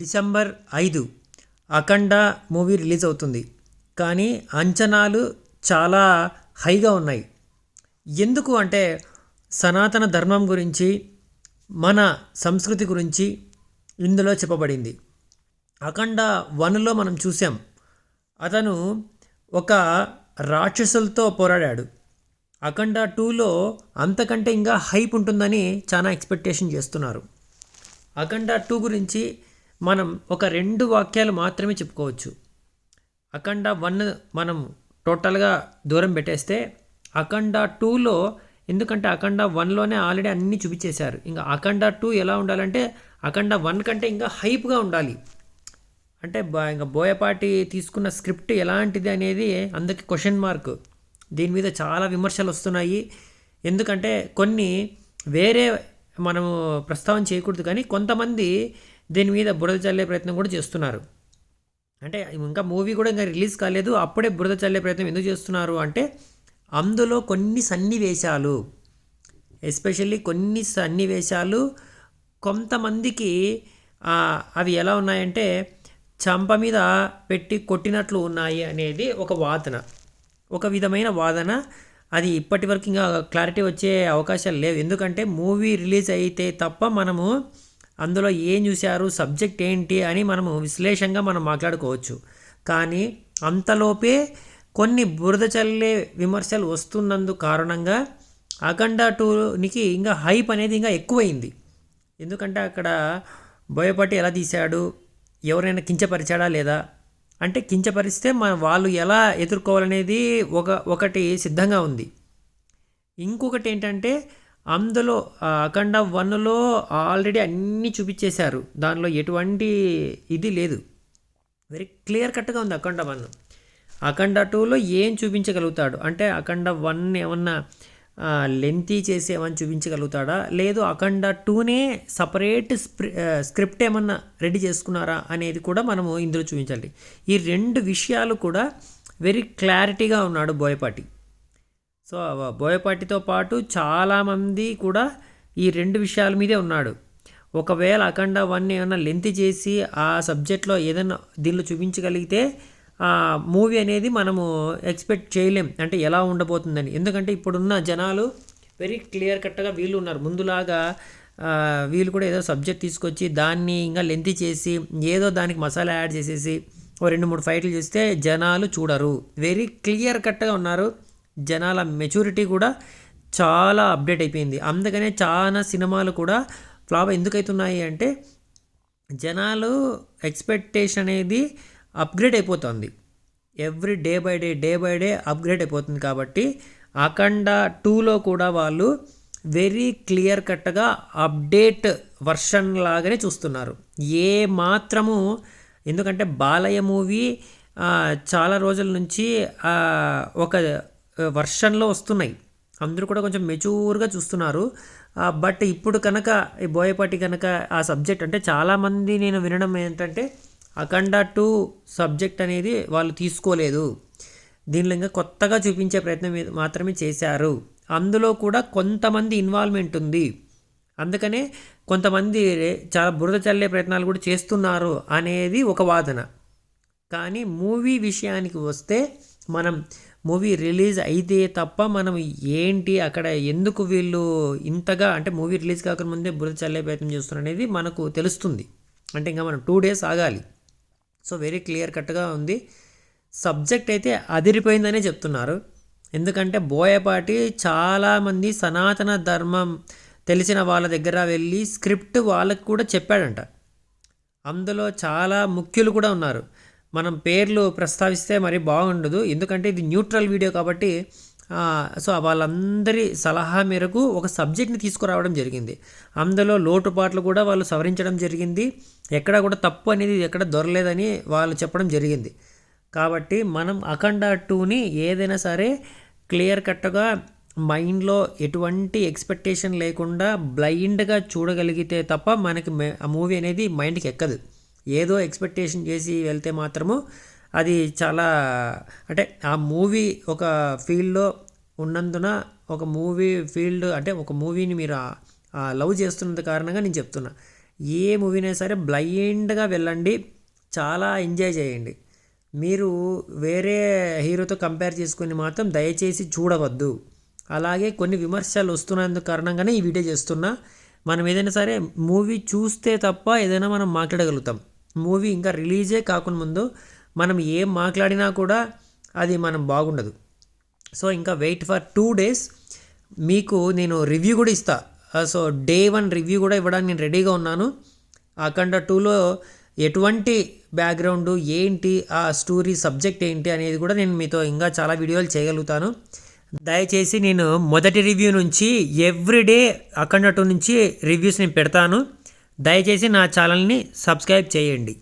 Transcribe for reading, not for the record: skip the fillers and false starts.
December 5 అఖండ movie release అవుతుంది. కానీ అంచనాలు చాలా హైగా ఉన్నాయి. ఎందుకు అంటే సనాతన ధర్మం గురించి, మన సంస్కృతి గురించి ఇందులో చెప్పబడింది. అఖండ 1లో మనం చూసాం, అతను ఒక రాక్షసులతో పోరాడాడు. అఖండ 2లో అంతకంటే ఇంకా హైప్ ఉంటుందని చాలా ఎక్స్పెక్టేషన్ చేస్తున్నారు. అఖండ 2 గురించి మనం ఒక 2 వాక్యాలు మాత్రమే చెప్పుకోవచ్చు. అఖండ 1 మనం టోటల్గా దూరం పెట్టేస్తే అఖండ 2లో, ఎందుకంటే అఖండ 1లోనే ఆల్రెడీ అన్నీ చూపించేశారు. ఇంకా అఖండ 2 ఎలా ఉండాలంటే అఖండ 1 కంటే ఇంకా హైప్గా ఉండాలి. అంటే ఇంకా బోయపాటి తీసుకున్న స్క్రిప్ట్ ఎలాంటిది అనేది అందరికి క్వశ్చన్ మార్క్. దీని మీద చాలా విమర్శలు వస్తున్నాయి. ఎందుకంటే కొన్ని వేరే మనము ప్రస్తావన చేయకూడదు, కానీ కొంతమంది దీని మీద బురద చల్లే ప్రయత్నం కూడా చేస్తున్నారు. అంటే ఇంకా మూవీ కూడా ఇంకా రిలీజ్ కాలేదు, అప్పుడే బురద చల్లే ప్రయత్నం ఎందుకు చేస్తున్నారు అంటే అందులో కొన్ని సన్నివేశాలు, ఎస్పెషల్లీ కొన్ని సన్నివేశాలు కొంతమందికి అవి ఎలా ఉన్నాయంటే చంప మీద పెట్టి కొట్టినట్లు ఉన్నాయి అనేది ఒక వాదన, ఒక విధమైన వాదన. అది ఇప్పటి వరకు ఇంకా క్లారిటీ వచ్చే అవకాశాలు లేవు. ఎందుకంటే మూవీ రిలీజ్ అయితే తప్ప మనము అందులో ఏం చూశారు, సబ్జెక్ట్ ఏంటి అని మనము విశ్లేషంగా మనం మాట్లాడుకోవచ్చు. కానీ అంతలోపే కొన్ని బురద చల్లే విమర్శలు వస్తున్నందు కారణంగా అఖండ 2నికి ఇంకా హైప్ అనేది ఇంకా ఎక్కువైంది. ఎందుకంటే అక్కడ బోయపాటి ఎలా తీశాడు, ఎవరైనా కించపరిచాడా లేదా, అంటే కించపరిస్తే వాళ్ళు ఎలా ఎదుర్కోవాలనేది ఒకటి సిద్ధంగా ఉంది. ఇంకొకటి ఏంటంటే అందులో అఖండ 1లో ఆల్రెడీ అన్నీ చూపించేశారు, దానిలో ఎటువంటి ఇది లేదు, వెరీ క్లియర్ కట్గా ఉంది అఖండ 1. అఖండ 2లో ఏం చూపించగలుగుతాడు అంటే అఖండ 1 ఏమన్నా లెంతీ చేసి ఏమన్నా చూపించగలుగుతాడా, లేదు అఖండ 2నే సపరేట్ స్క్రిప్ట్ ఏమన్నా రెడీ చేసుకున్నారా అనేది కూడా మనము ఇందులో చూపించాలి. ఈ 2 విషయాలు కూడా వెరీ క్లారిటీగా ఉన్నాడు బోయపాటి. సో బోయపాటితో పాటు చాలామంది కూడా ఈ 2 విషయాల మీదే ఉన్నాడు. ఒకవేళ అఖండ 1 ఏమన్నా లెంత్ చేసి ఆ సబ్జెక్ట్లో ఏదైనా దీనిలో చూపించగలిగితే ఆ మూవీ అనేది మనము ఎక్స్పెక్ట్ చేయలేం అంటే ఎలా ఉండబోతుందని. ఎందుకంటే ఇప్పుడున్న జనాలు వెరీ క్లియర్ కట్గా వీళ్ళు ఉన్నారు. ముందులాగా వీళ్ళు కూడా ఏదో సబ్జెక్ట్ తీసుకొచ్చి దాన్ని ఇంకా లెంత్ చేసి ఏదో దానికి మసాలా యాడ్ చేసేసి ఓ 2-3 ఫైట్లు చేస్తే జనాలు చూడరు. వెరీ క్లియర్ కట్గా ఉన్నారు. జనాల మెచ్యూరిటీ కూడా చాలా అప్డేట్ అయిపోయింది. అందుకనే చాలా సినిమాలు కూడా ఫ్లాప్ ఎందుకవుతున్నాయి అంటే జనాలు ఎక్స్పెక్టేషన్ అనేది అప్గ్రేడ్ అయిపోతుంది. Every day by day upgrade అయిపోతుంది. కాబట్టి అఖండ 2లో కూడా వాళ్ళు వెరీ క్లియర్ కట్గా అప్డేట్ వర్షన్ లాగానే చూస్తున్నారు. ఏ మాత్రము, ఎందుకంటే బాలయ్య మూవీ చాలా రోజుల నుంచి ఒక వర్షన్లో వస్తున్నాయి, అందరూ కూడా కొంచెం మెచ్యూర్గా చూస్తున్నారు. బట్ ఇప్పుడు కనుక ఈ బోయపాటి కనుక ఆ సబ్జెక్ట్ అంటే చాలామంది నేను వినడం ఏంటంటే అఖండ 2 సబ్జెక్ట్ అనేది వాళ్ళు తీసుకోలేదు, దీనిలో ఇంకా కొత్తగా చూపించే ప్రయత్నం మాత్రమే చేశారు, అందులో కూడా కొంతమంది ఇన్వాల్వ్మెంట్ ఉంది, అందుకనే కొంతమంది చాలా బురద చల్లే ప్రయత్నాలు కూడా చేస్తున్నారు అనేది ఒక వాదన. కానీ మూవీ విషయానికి వస్తే మనం మూవీ రిలీజ్ అయితే తప్ప మనం ఏంటి అక్కడ ఎందుకు వీళ్ళు ఇంతగా అంటే మూవీ రిలీజ్ కాకముందే బురద చల్లే ప్రయత్నం చేస్తున్నారు అనేది మనకు తెలుస్తుంది. అంటే ఇంకా మనం 2 days ఆగాలి. సో వెరీ క్లియర్ కట్గా ఉంది. సబ్జెక్ట్ అయితే అదిరిపోయిందనే చెప్తున్నారు. ఎందుకంటే బోయపాటి చాలామంది సనాతన ధర్మం తెలిసిన వాళ్ళ దగ్గర వెళ్ళి స్క్రిప్ట్ వాళ్ళకు కూడా చెప్పాడంట. అందులో చాలా ముఖ్యులు కూడా ఉన్నారు. మనం పేర్లు ప్రస్తావిస్తే మరి బాగుండదు, ఎందుకంటే ఇది న్యూట్రల్ వీడియో కాబట్టి. సో వాళ్ళందరి సలహా మేరకు ఒక సబ్జెక్ట్ని తీసుకురావడం జరిగింది. అందులో లోటుపాట్లు కూడా వాళ్ళు సవరించడం జరిగింది. ఎక్కడ కూడా తప్పు అనేది ఎక్కడ దొరలేదని వాళ్ళు చెప్పడం జరిగింది. కాబట్టి మనం అఖండ 2ని ఏదైనా సరే క్లియర్ కట్గా మైండ్లో ఎటువంటి ఎక్స్పెక్టేషన్ లేకుండా బ్లైండ్గా చూడగలిగితే తప్ప మనకి ఆ మూవీ అనేది మైండ్కి ఎక్కదు. ఏదో ఎక్స్పెక్టేషన్ చేసి వెళ్తే మాత్రము అది చాలా అంటే ఆ మూవీ ఒక ఫీల్డ్లో ఉన్నందున ఒక మూవీ ఫీల్డ్ అంటే ఒక మూవీని మీరు లవ్ చేస్తున్నంత కారణంగా నేను చెప్తున్నా. ఏ మూవీనైనా సరే బ్లైండ్గా వెళ్ళండి, చాలా ఎంజాయ్ చేయండి. మీరు వేరే హీరోతో కంపేర్ చేసుకుని మాత్రం దయచేసి చూడవద్దు. అలాగే కొన్ని విమర్శలు వస్తున్నందుకు కారణంగానే ఈ వీడియో చేస్తున్నా. మనం ఏదైనా సరే మూవీ చూస్తే తప్ప ఏదైనా మనం మాట్లాడగలుగుతాం. మూవీ ఇంకా రిలీజే కాకుండా ముందు మనం ఏం మాట్లాడినా కూడా అది మనం బాగుండదు. సో ఇంకా వెయిట్ ఫర్ 2 days, మీకు నేను రివ్యూ కూడా ఇస్తా. సో డే 1 రివ్యూ కూడా ఇవ్వడానికి నేను రెడీగా ఉన్నాను. అఖండ 2లో ఎటువంటి బ్యాక్గ్రౌండ్ ఏంటి, ఆ స్టోరీ సబ్జెక్ట్ ఏంటి అనేది కూడా నేను మీతో ఇంకా చాలా వీడియోలు చేయగలుగుతాను. దయచేసి నేను మొదటి రివ్యూ నుంచి ఎవ్రీడే అఖండ 2 నుంచి రివ్యూస్ నేను పెడతాను. దయచేసి నా ఛానల్ని సబ్స్క్రైబ్ చేయండి.